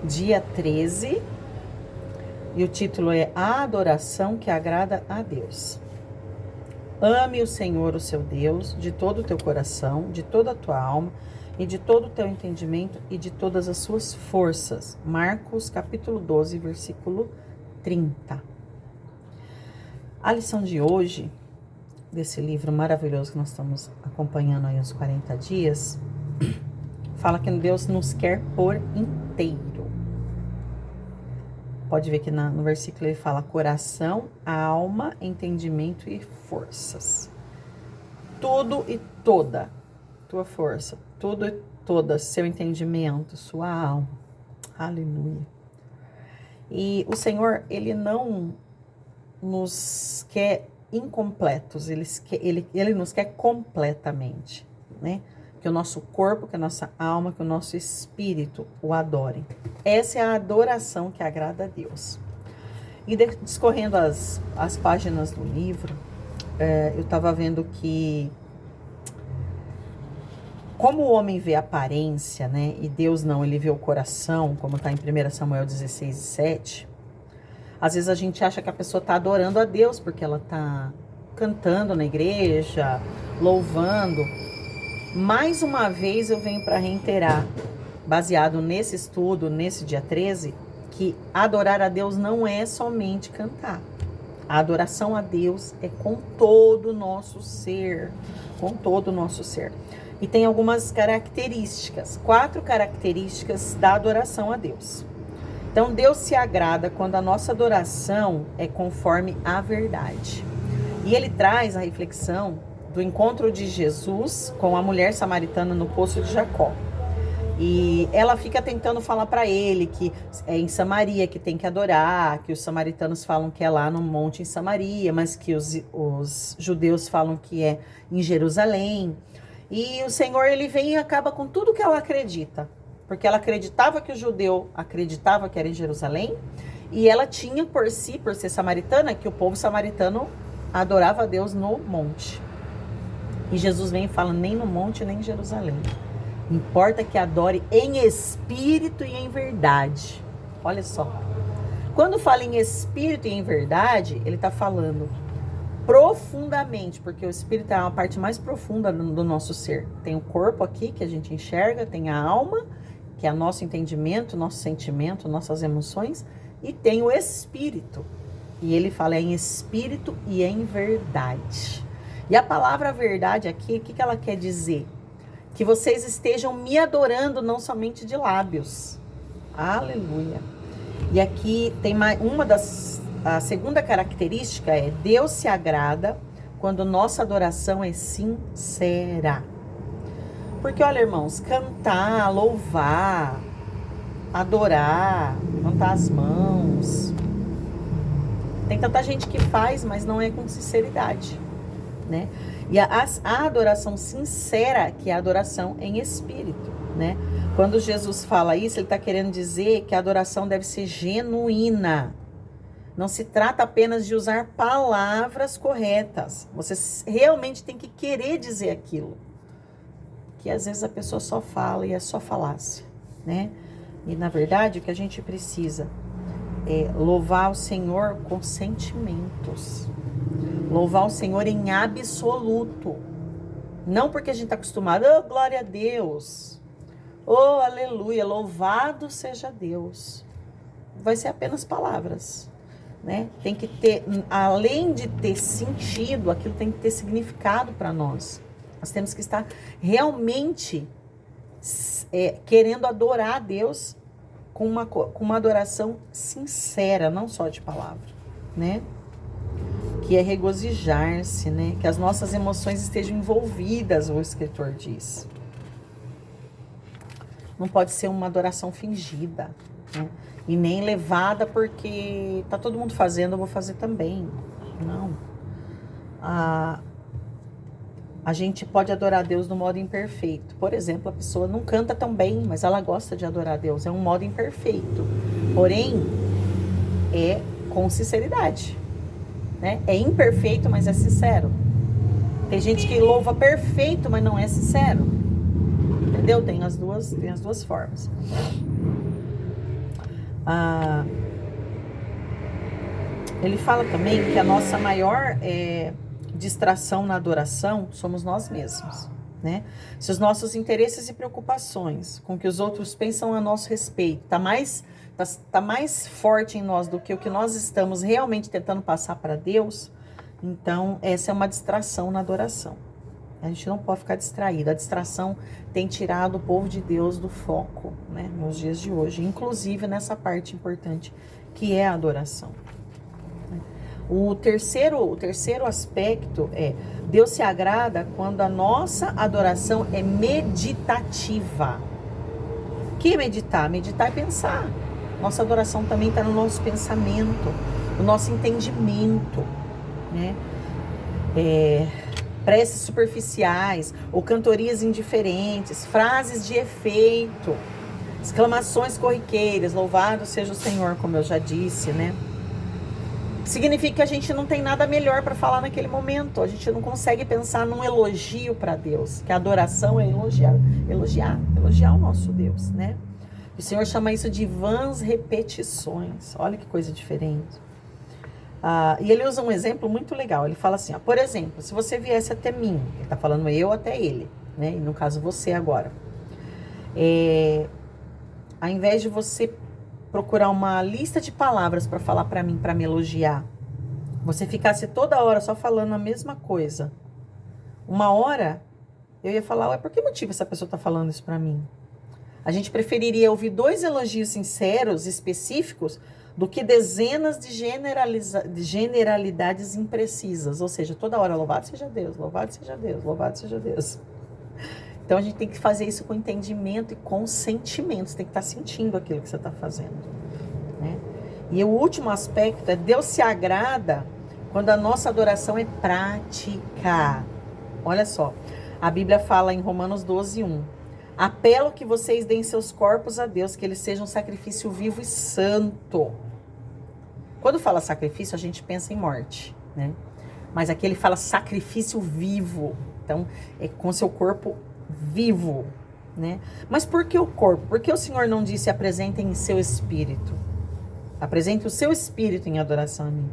dia 13, e o título é A Adoração que Agrada a Deus. Ame o Senhor, o seu Deus, de todo o teu coração, de toda a tua alma, e de todo o teu entendimento, e de todas as suas forças. Marcos, capítulo 12, versículo 30. A lição de hoje, desse livro maravilhoso que nós estamos acompanhando aí uns 40 dias, fala que Deus nos quer por inteiro. Pode ver que no versículo ele fala coração, alma, entendimento e forças. Tudo e toda tua força, tudo e toda seu entendimento, sua alma. Aleluia. E o Senhor, ele não nos quer incompletos, ele nos quer completamente, né? Que o nosso corpo, que a nossa alma, que o nosso espírito o adorem. Essa é a adoração que agrada a Deus. E discorrendo as páginas do livro, eu estava vendo que como o homem vê a aparência, né? E Deus não, ele vê o coração, como está em 1 Samuel 16, 7. Às vezes a gente acha que a pessoa está adorando a Deus, porque ela está cantando na igreja, louvando. Mais uma vez eu venho para reiterar, baseado nesse estudo, nesse dia 13, que adorar a Deus não é somente cantar. A adoração a Deus é com todo o nosso ser, com todo o nosso ser. E tem algumas características, 4 características da adoração a Deus. Então, Deus se agrada quando a nossa adoração é conforme a verdade. E ele traz a reflexão do encontro de Jesus com a mulher samaritana no poço de Jacó. E ela fica tentando falar para ele que é em Samaria que tem que adorar, que os samaritanos falam que é lá no monte em Samaria, mas que os judeus falam que é em Jerusalém. E o Senhor, ele vem e acaba com tudo que ela acredita. Porque ela acreditava que o judeu acreditava que era em Jerusalém, e ela tinha por si, por ser samaritana, que o povo samaritano adorava a Deus no monte. E Jesus vem e fala, nem no monte, nem em Jerusalém. Importa que adore em espírito e em verdade. Olha só. Quando fala em espírito e em verdade, ele está falando profundamente, porque o espírito é uma parte mais profunda do nosso ser. Tem o corpo aqui, que a gente enxerga, tem a alma, que é o nosso entendimento, nosso sentimento, nossas emoções, e tem o espírito. E ele fala em espírito e em verdade. E a palavra verdade aqui, o que ela quer dizer? Que vocês estejam me adorando, não somente de lábios. Aleluia. E aqui tem a segunda característica é Deus se agrada quando nossa adoração é sincera. Porque, olha, irmãos, cantar, louvar, adorar, levantar as mãos. Tem tanta gente que faz, mas não é com sinceridade, né? E a adoração sincera, que é a adoração em espírito, né? Quando Jesus fala isso, ele está querendo dizer que a adoração deve ser genuína. Não se trata apenas de usar palavras corretas. Você realmente tem que querer dizer aquilo. Que às vezes a pessoa só fala e é só falácia, né? E na verdade o que a gente precisa é louvar o Senhor com sentimentos. Louvar o Senhor em absoluto. Não porque a gente está acostumado, oh, glória a Deus. Oh, aleluia, louvado seja Deus. Vai ser apenas palavras, né? Tem que ter, além de ter sentido, aquilo tem que ter significado para nós. Nós temos que estar realmente querendo adorar a Deus com uma adoração sincera, não só de palavra, né? Que é regozijar-se, né? Que as nossas emoções estejam envolvidas, o escritor diz. Não pode ser uma adoração fingida, né? E nem levada porque tá todo mundo fazendo, eu vou fazer também. Não. A gente pode adorar a Deus no modo imperfeito. Por exemplo, a pessoa não canta tão bem, mas ela gosta de adorar a Deus. É um modo imperfeito. Porém, é com sinceridade, né? É imperfeito, mas é sincero. Tem gente que louva perfeito, mas não é sincero. Entendeu? Tem as duas formas. Ele fala também que a nossa maior distração na adoração somos nós mesmos, né? Se os nossos interesses e preocupações com que os outros pensam a nosso respeito tá mais forte em nós do que o que nós estamos realmente tentando passar para Deus, então essa é uma distração na adoração. A gente não pode ficar distraído. A distração tem tirado o povo de Deus do foco, né, nos dias de hoje, inclusive nessa parte importante que é a adoração. O terceiro aspecto é: Deus se agrada quando a nossa adoração é meditativa. O que é meditar? Meditar é pensar. Nossa adoração também está no nosso pensamento, no nosso entendimento, né? Preces superficiais ou cantorias indiferentes, frases de efeito, exclamações corriqueiras, louvado seja o Senhor, como eu já disse, né? Significa que a gente não tem nada melhor para falar naquele momento. A gente não consegue pensar num elogio para Deus, que a adoração é elogiar o nosso Deus, né? O Senhor chama isso de vãs repetições. Olha que coisa diferente. E ele usa um exemplo muito legal. Ele fala assim, ó, por exemplo, se você viesse até mim, ele está falando eu até ele, né? E no caso você agora. Ao invés de você procurar uma lista de palavras para falar para mim, para me elogiar, você ficasse toda hora só falando a mesma coisa, uma hora eu ia falar, ué, por que motivo essa pessoa está falando isso para mim? A gente preferiria ouvir 2 elogios sinceros, específicos, do que dezenas de generalidades imprecisas, ou seja, toda hora, louvado seja Deus, louvado seja Deus, louvado seja Deus. Então, a gente tem que fazer isso com entendimento e com sentimento. Você tem que estar sentindo aquilo que você está fazendo, né? E o último aspecto é: Deus se agrada quando a nossa adoração é prática. Olha só, a Bíblia fala em Romanos 12:1. Apelo que vocês deem seus corpos a Deus, que eles sejam um sacrifício vivo e santo. Quando fala sacrifício, a gente pensa em morte, né? Mas aqui ele fala sacrifício vivo. Então, é com seu corpo vivo, né? Mas por que o corpo? Por que o Senhor não disse apresentem seu espírito? Apresente o seu espírito em adoração a mim.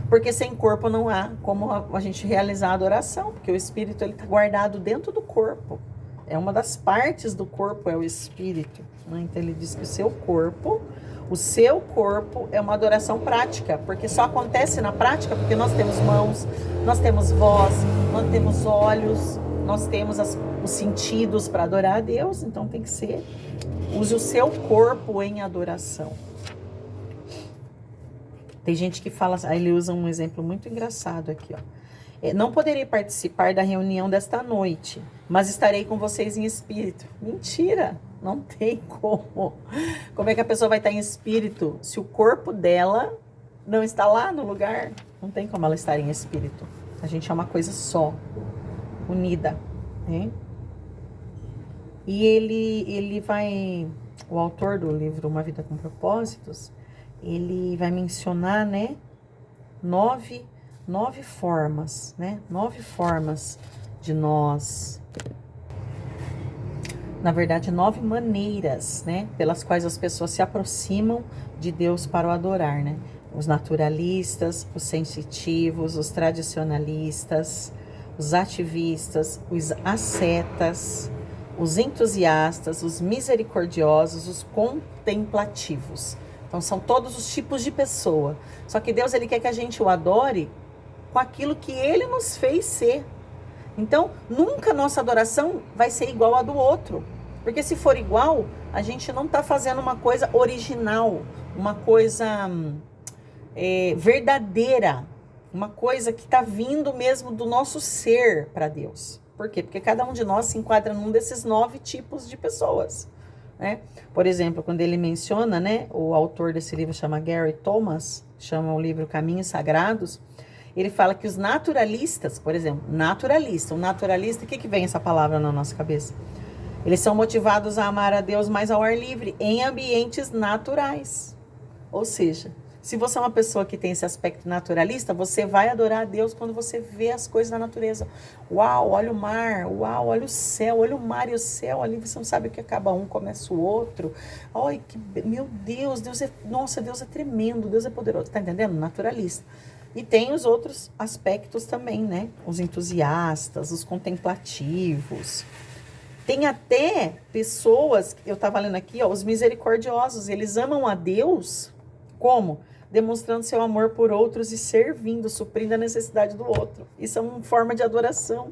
Porque sem corpo não há como a gente realizar a adoração, porque o espírito ele está guardado dentro do corpo. É uma das partes do corpo, é o espírito, né? Então ele diz que o seu corpo é uma adoração prática, porque só acontece na prática porque nós temos mãos, nós temos voz, nós temos olhos, nós temos os sentidos para adorar a Deus. Então tem que ser, use o seu corpo em adoração. Tem gente que fala, aí ele usa um exemplo muito engraçado aqui, ó. Não poderei participar da reunião desta noite, mas estarei com vocês em espírito. Mentira, não tem como. Como é que a pessoa vai estar em espírito se o corpo dela não está lá no lugar? Não tem como ela estar em espírito. A gente é uma coisa só, unida, né? E ele vai, o autor do livro Uma Vida com Propósitos, ele vai mencionar, né, 9 formas, né? 9 formas de nós, na verdade, 9 maneiras, né? Pelas quais as pessoas se aproximam de Deus para o adorar, né? Os naturalistas, os sensitivos, os tradicionalistas, os ativistas, os ascetas, os entusiastas, os misericordiosos, os contemplativos. Então, são todos os tipos de pessoa. Só que Deus, ele quer que a gente o adore com aquilo que ele nos fez ser. Então, nunca nossa adoração vai ser igual a do outro. Porque se for igual, a gente não está fazendo uma coisa original, uma coisa verdadeira, uma coisa que está vindo mesmo do nosso ser para Deus. Por quê? Porque cada um de nós se enquadra num desses 9 tipos de pessoas, né? Por exemplo, quando ele menciona, né, o autor desse livro chama Gary Thomas, chama o livro Caminhos Sagrados, ele fala que os naturalistas, por exemplo, um naturalista, o que vem essa palavra na nossa cabeça? Eles são motivados a amar a Deus mais ao ar livre, em ambientes naturais. Ou seja, Se você é uma pessoa que tem esse aspecto naturalista, você vai adorar a Deus quando você vê as coisas da natureza. Uau, olha o mar, uau, olha o céu, olha o mar e o céu, ali você não sabe o que acaba um, começa o outro. Ai, meu Deus, nossa, Deus é tremendo, Deus é poderoso. Tá entendendo? Naturalista. E tem os outros aspectos também, né? Os entusiastas, os contemplativos. Tem até pessoas, eu estava lendo aqui, ó, os misericordiosos, eles amam a Deus como? Demonstrando seu amor por outros e servindo, suprindo a necessidade do outro. Isso é uma forma de adoração.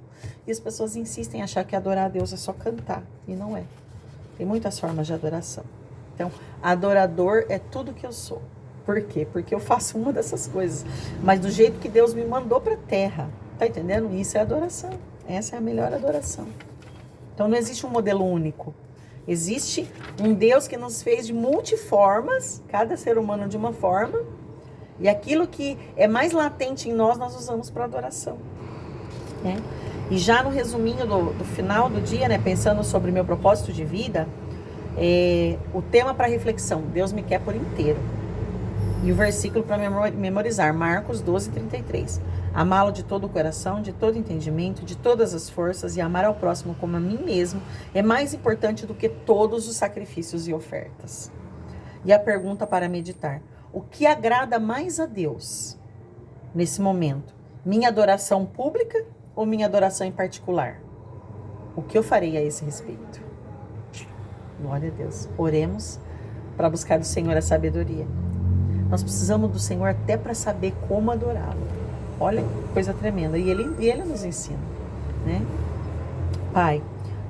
E as pessoas insistem em achar que adorar a Deus é só cantar. E não é. Tem muitas formas de adoração. Então, adorador é tudo que eu sou. Por quê? Porque eu faço uma dessas coisas. Mas do jeito que Deus me mandou para a terra. Tá entendendo? Isso é adoração. Essa é a melhor adoração. Então, não existe um modelo único. Existe um Deus que nos fez de multiformas, cada ser humano de uma forma, e aquilo que é mais latente em nós, nós usamos para adoração. Né? E já no resuminho do final do dia, né, pensando sobre o meu propósito de vida, o tema para reflexão, Deus me quer por inteiro. E o versículo para memorizar, Marcos 12:33. Amá-lo de todo o coração, de todo entendimento, de todas as forças e amar ao próximo como a mim mesmo é mais importante do que todos os sacrifícios e ofertas. E a pergunta para meditar: o que agrada mais a Deus nesse momento? Minha adoração pública ou minha adoração em particular? O que eu farei a esse respeito? Glória a Deus. Oremos para buscar do Senhor a sabedoria. Nós precisamos do Senhor até para saber como adorá-lo. Olha que coisa tremenda. E Ele nos ensina, né? Pai,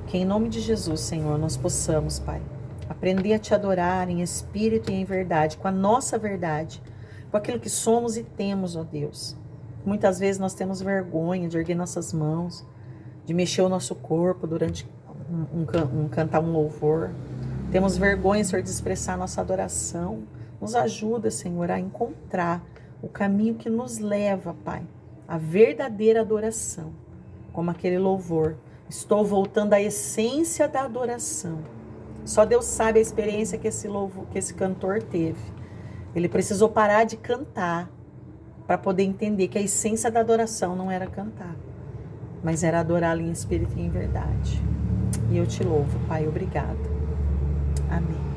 que em nome de Jesus, Senhor, nós possamos, Pai, aprender a Te adorar em espírito e em verdade, com a nossa verdade, com aquilo que somos e temos, ó Deus. Muitas vezes nós temos vergonha de erguer nossas mãos, de mexer o nosso corpo durante cantar um louvor. Temos vergonha, Senhor, de expressar a nossa adoração. Nos ajuda, Senhor, a encontrar o caminho que nos leva, Pai, à verdadeira adoração, como aquele louvor. Estou voltando à essência da adoração. Só Deus sabe a experiência que esse cantor teve. Ele precisou parar de cantar para poder entender que a essência da adoração não era cantar, mas era adorá-lo em espírito e em verdade. E eu te louvo, Pai, obrigado. Amém.